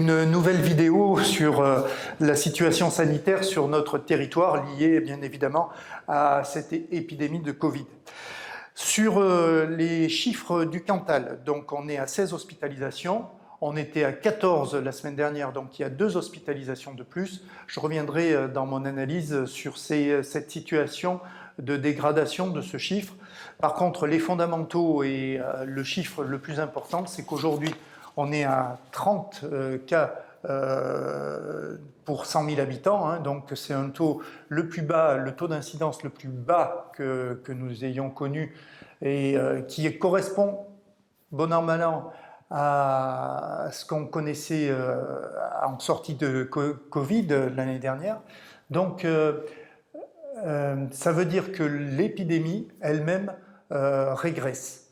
une nouvelle vidéo sur la situation sanitaire sur notre territoire liée bien évidemment à cette épidémie de Covid. Sur les chiffres du Cantal, donc on est à 16 hospitalisations, on était à 14 la semaine dernière, donc il y a 2 hospitalisations de plus. Je reviendrai dans mon analyse sur cette situation de dégradation de ce chiffre. Par contre, les fondamentaux et le chiffre le plus important, c'est qu'aujourd'hui, on est à 30 cas pour 100 000 habitants, hein, donc c'est un taux le plus bas, le taux d'incidence le plus bas que nous ayons connu et qui correspond, bon an mal an, à ce qu'on connaissait en sortie de Covid l'année dernière. Donc ça veut dire que l'épidémie elle-même régresse.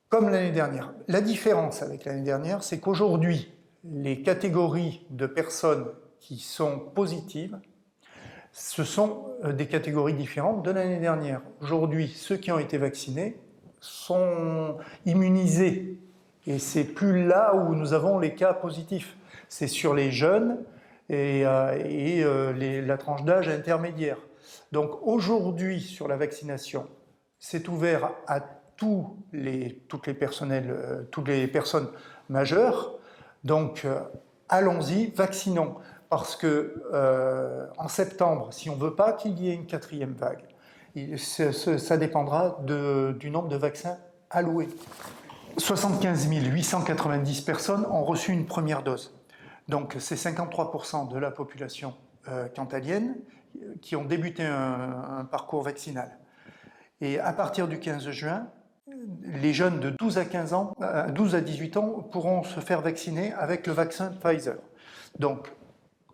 Comme l'année dernière. La différence avec l'année dernière, c'est qu'aujourd'hui, les catégories de personnes qui sont positives, ce sont des catégories différentes de l'année dernière. Aujourd'hui, ceux qui ont été vaccinés sont immunisés. Et c'est plus là où nous avons les cas positifs. C'est sur les jeunes et la tranche d'âge intermédiaire. Donc aujourd'hui, sur la vaccination, c'est ouvert à toutes les personnes majeures. Donc allons-y, vaccinons. Parce que en septembre, si on ne veut pas qu'il y ait une 4e vague, ça dépendra du nombre de vaccins alloués. 75 890 personnes ont reçu une première dose. Donc c'est 53% de la population cantalienne qui ont débuté un parcours vaccinal. Et à partir du 15 juin, les jeunes de 12 à 18 ans pourront se faire vacciner avec le vaccin Pfizer. Donc,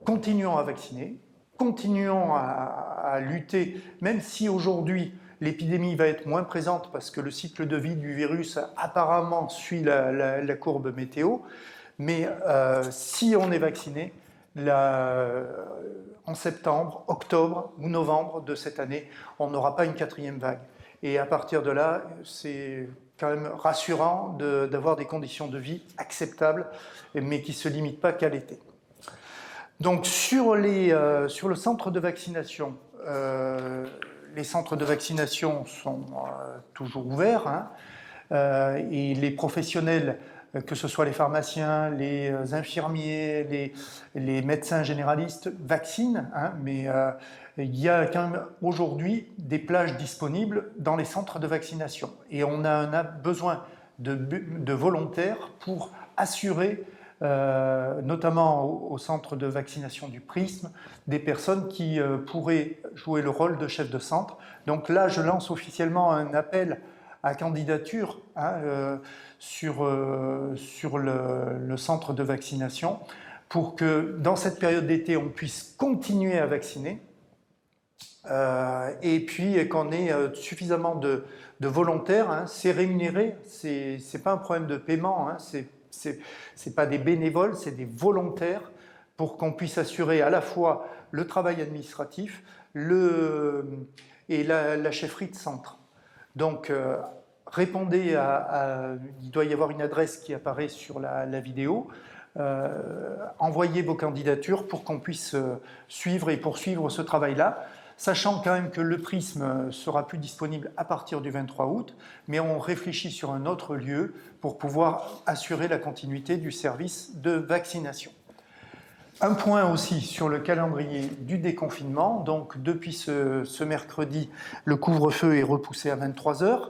continuons à vacciner, continuons à lutter, même si aujourd'hui l'épidémie va être moins présente parce que le cycle de vie du virus apparemment suit la courbe météo, mais si on est vacciné, en septembre, octobre ou novembre de cette année, on n'aura pas une 4e vague. Et à partir de là, c'est quand même rassurant d'avoir des conditions de vie acceptables, mais qui ne se limitent pas qu'à l'été. Donc sur le centre de vaccination, les centres de vaccination sont toujours ouverts, hein, et les professionnels, que ce soit les pharmaciens, les infirmiers, les médecins généralistes vaccinent, hein, mais il y a quand même aujourd'hui des plages disponibles dans les centres de vaccination. Et on a besoin de volontaires pour assurer, notamment au centre de vaccination du Prisme, des personnes qui pourraient jouer le rôle de chef de centre. Donc là, je lance officiellement un appel à candidature, hein, sur le centre de vaccination pour que dans cette période d'été, on puisse continuer à vacciner et puis qu'on ait suffisamment de volontaires, hein. C'est rémunéré, c'est pas un problème de paiement, hein. C'est pas des bénévoles, c'est des volontaires pour qu'on puisse assurer à la fois le travail administratif et la chefferie de centre. Donc, répondez il doit y avoir une adresse qui apparaît sur la vidéo. Envoyez vos candidatures pour qu'on puisse suivre et poursuivre ce travail-là, sachant quand même que le Prisme sera plus disponible à partir du 23 août, mais on réfléchit sur un autre lieu pour pouvoir assurer la continuité du service de vaccination. Un point aussi sur le calendrier du déconfinement. Donc depuis ce mercredi, le couvre-feu est repoussé à 23 h.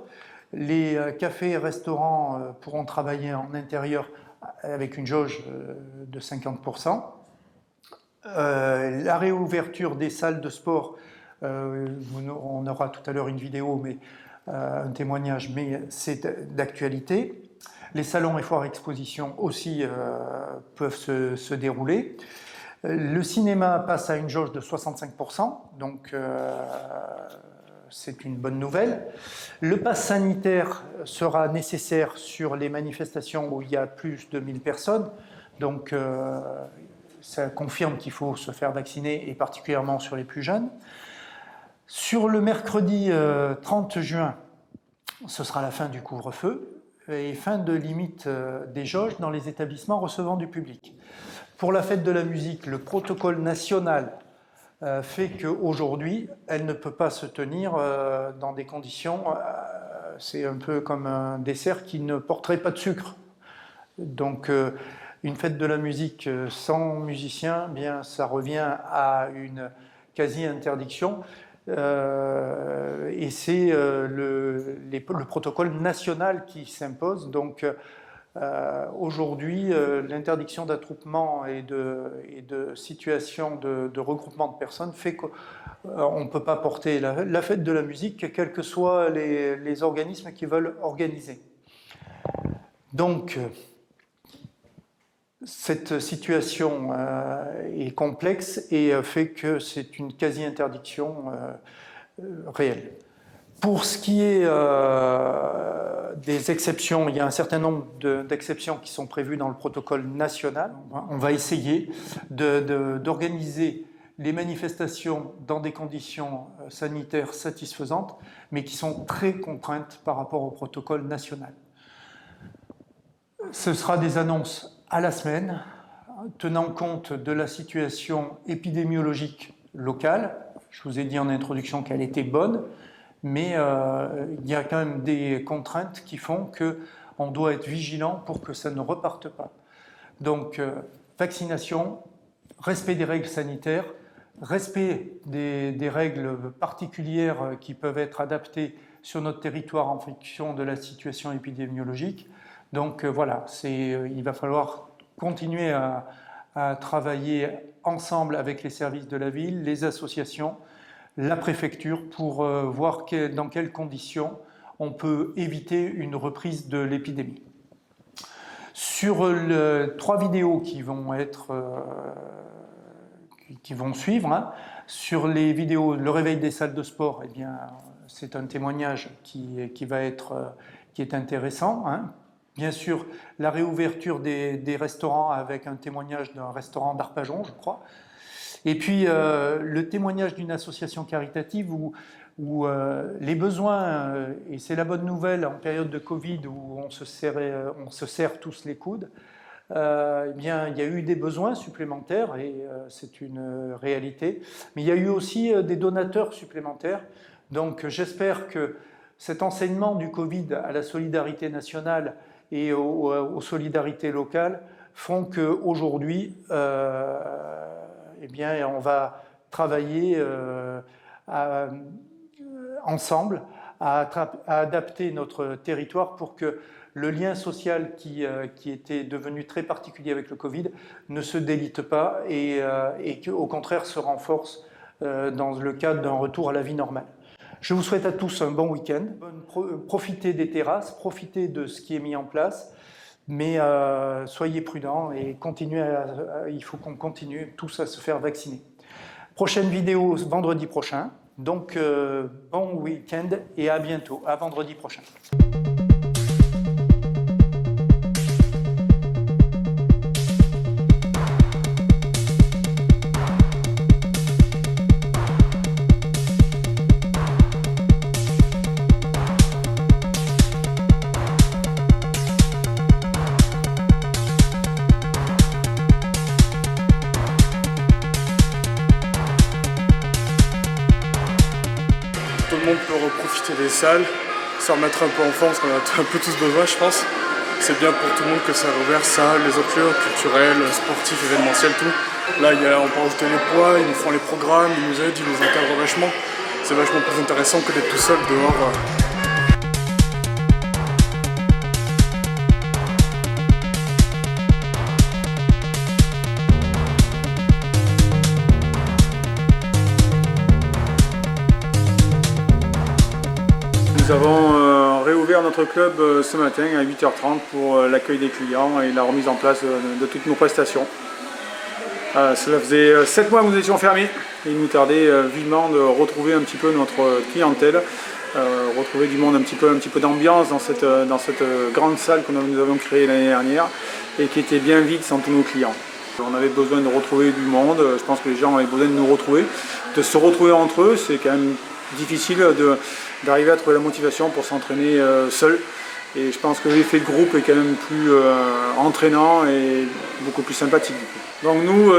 Les cafés et restaurants pourront travailler en intérieur avec une jauge de 50%. La réouverture des salles de sport, on aura tout à l'heure une vidéo, mais un témoignage, mais c'est d'actualité. Les salons et foires expositions aussi peuvent se dérouler. Le cinéma passe à une jauge de 65%, donc c'est une bonne nouvelle. Le pass sanitaire sera nécessaire sur les manifestations où il y a plus de 1000 personnes, donc ça confirme qu'il faut se faire vacciner, et particulièrement sur les plus jeunes. Sur le mercredi 30 juin, ce sera la fin du couvre-feu. et fin de limite des jauges dans les établissements recevant du public. Pour la fête de la musique, le protocole national fait qu'aujourd'hui, elle ne peut pas se tenir dans des conditions, c'est un peu comme un dessert qui ne porterait pas de sucre. Donc une fête de la musique sans musiciens, bien, ça revient à une quasi-interdiction. Et c'est le protocole national qui s'impose. Donc aujourd'hui, l'interdiction d'attroupement et de situation de regroupement de personnes fait qu'on ne peut pas porter la fête de la musique, quels que soient les organismes qui veulent organiser. Donc, cette situation est complexe et fait que c'est une quasi-interdiction réelle. Pour ce qui est des exceptions, il y a un certain nombre d'exceptions qui sont prévues dans le protocole national. On va essayer d'organiser les manifestations dans des conditions sanitaires satisfaisantes, mais qui sont très contraintes par rapport au protocole national. Ce sera des annonces à la semaine, tenant compte de la situation épidémiologique locale. Je vous ai dit en introduction qu'elle était bonne, mais il y a quand même des contraintes qui font qu'on doit être vigilant pour que ça ne reparte pas. Donc, vaccination, respect des règles sanitaires, respect des règles particulières qui peuvent être adaptées sur notre territoire en fonction de la situation épidémiologique. Donc voilà, il va falloir continuer à travailler ensemble avec les services de la ville, les associations, la préfecture pour voir dans quelles conditions on peut éviter une reprise de l'épidémie. Sur 3 vidéos qui vont suivre, hein, sur les vidéos Le réveil des salles de sport, eh bien, c'est un témoignage qui est intéressant, hein. Bien sûr, la réouverture des restaurants avec un témoignage d'un restaurant d'Arpajon, je crois. Et puis, le témoignage d'une association caritative où les besoins, et c'est la bonne nouvelle en période de Covid où on se serre tous les coudes, eh bien, il y a eu des besoins supplémentaires et c'est une réalité. Mais il y a eu aussi des donateurs supplémentaires. Donc, j'espère que cet enseignement du Covid à la solidarité nationale et aux solidarités locales font qu'aujourd'hui, eh bien, on va travailler ensemble à adapter notre territoire pour que le lien social qui était devenu très particulier avec le Covid ne se délite pas et qu'au contraire se renforce dans le cadre d'un retour à la vie normale. Je vous souhaite à tous un bon week-end. Profitez des terrasses, profitez de ce qui est mis en place, mais soyez prudents et il faut qu'on continue tous à se faire vacciner. Prochaine vidéo vendredi prochain, donc bon week-end et à bientôt, à vendredi prochain. Tout le monde peut profiter des salles, se remettre un peu en forme, parce qu'on a un peu tous besoin, je pense. C'est bien pour tout le monde que ça rouvre, ça, les autres lieux culturels, sportifs, événementiels, tout. Là, on peut ajouter les poids, ils nous font les programmes, ils nous aident, ils nous encadrent vachement. C'est vachement plus intéressant que d'être tout seul dehors. Nous avons réouvert notre club ce matin à 8h30 pour l'accueil des clients et la remise en place de toutes nos prestations. Cela faisait 7 mois que nous étions fermés et il nous tardait vivement de retrouver un petit peu notre clientèle, retrouver du monde, un petit peu d'ambiance dans cette grande salle que nous avons créée l'année dernière et qui était bien vide sans tous nos clients. On avait besoin de retrouver du monde, je pense que les gens avaient besoin de nous retrouver, de se retrouver entre eux. C'est quand même difficile d'arriver à trouver la motivation pour s'entraîner seul. Et je pense que l'effet de groupe est quand même plus entraînant et beaucoup plus sympathique. Donc nous,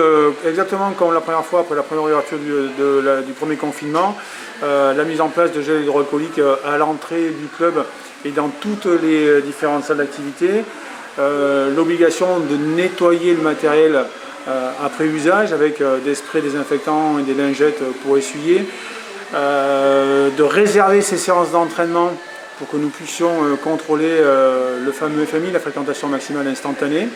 exactement comme la première fois, après la première ouverture du premier confinement, la mise en place de gel hydroalcoolique à l'entrée du club et dans toutes les différentes salles d'activité, l'obligation de nettoyer le matériel après usage avec des sprays désinfectants et des lingettes pour essuyer, de réserver ces séances d'entraînement pour que nous puissions contrôler le fameux FMI, la fréquentation maximale instantanée,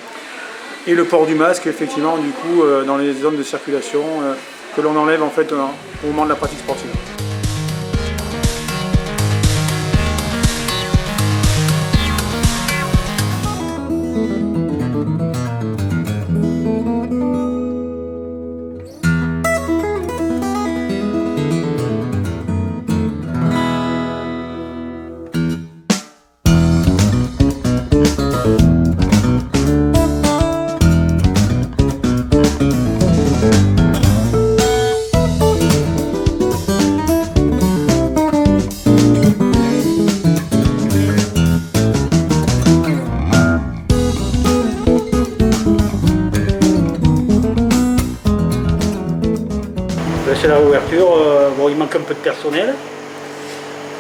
et le port du masque, effectivement, du coup, dans les zones de circulation que l'on enlève en fait au moment de la pratique sportive. C'est la réouverture, bon, il manque un peu de personnel,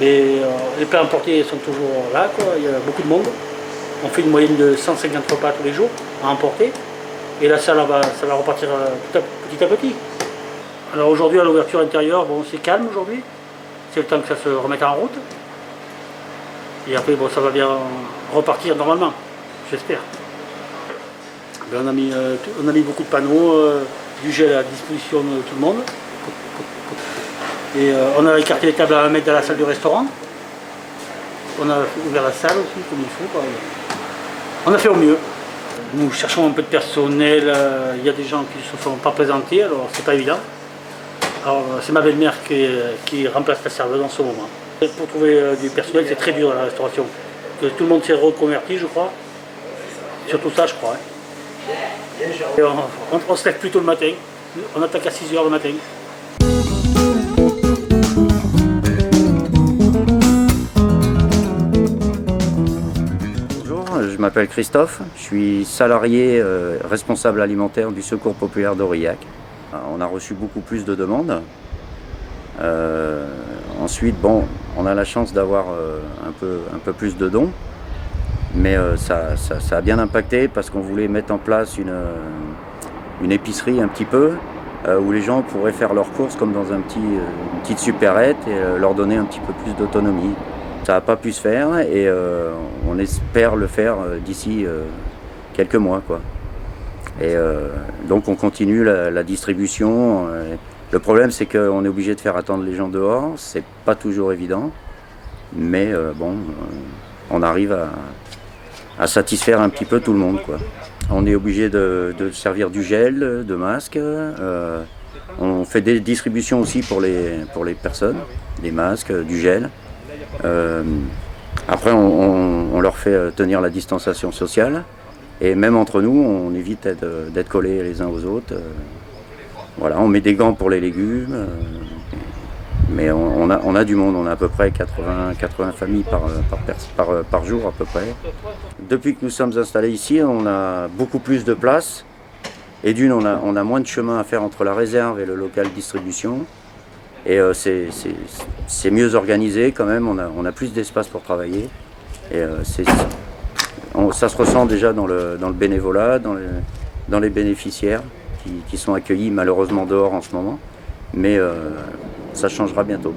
mais les plats emportés sont toujours là, quoi. Il y a beaucoup de monde. On fait une moyenne de 150 repas tous les jours à emporter, et là ça va repartir petit à petit. Alors aujourd'hui à l'ouverture intérieure, bon, c'est calme aujourd'hui, c'est le temps que ça se remette en route, et après bon, ça va bien repartir normalement, j'espère. On a mis beaucoup de panneaux, du gel à disposition de tout le monde. Et on a écarté les tables à 1 mètre de la salle du restaurant. On a ouvert la salle aussi comme il faut, quoi. On a fait au mieux. Nous cherchons un peu de personnel, il y a des gens qui ne se sont pas présentés, alors c'est pas évident. Alors c'est ma belle-mère qui remplace la serveuse en ce moment. Pour trouver du personnel, c'est très dur dans la restauration. Que tout le monde s'est reconverti, je crois. Surtout ça, je crois. Et on se lève plus tôt le matin. On attaque à 6 h le matin. Bonjour, je m'appelle Christophe, je suis salarié responsable alimentaire du Secours populaire d'Aurillac. On a reçu beaucoup plus de demandes. Ensuite, bon, on a la chance d'avoir un peu plus de dons, mais ça a bien impacté parce qu'on voulait mettre en place une épicerie un petit peu, où les gens pourraient faire leurs courses comme dans une petite supérette et leur donner un petit peu plus d'autonomie. Ça n'a pas pu se faire et on espère le faire d'ici quelques mois, quoi. Et donc on continue la distribution. Le problème c'est qu'on est obligé de faire attendre les gens dehors, c'est pas toujours évident, mais bon, on arrive à satisfaire un petit peu tout le monde, quoi. On est obligé de servir du gel, de masques. On fait des distributions aussi pour les personnes, des masques, du gel. Après, on leur fait tenir la distanciation sociale. Et même entre nous, on évite d'être collés les uns aux autres. Voilà, on met des gants pour les légumes. Mais on a du monde, on a à peu près 80 familles par jour à peu près. Depuis que nous sommes installés ici, on a beaucoup plus de place. Et d'une, on a moins de chemin à faire entre la réserve et le local de distribution. Et c'est mieux organisé quand même, on a plus d'espace pour travailler. Et ça se ressent déjà dans le bénévolat, dans les bénéficiaires qui sont accueillis malheureusement dehors en ce moment. Mais ça changera bientôt.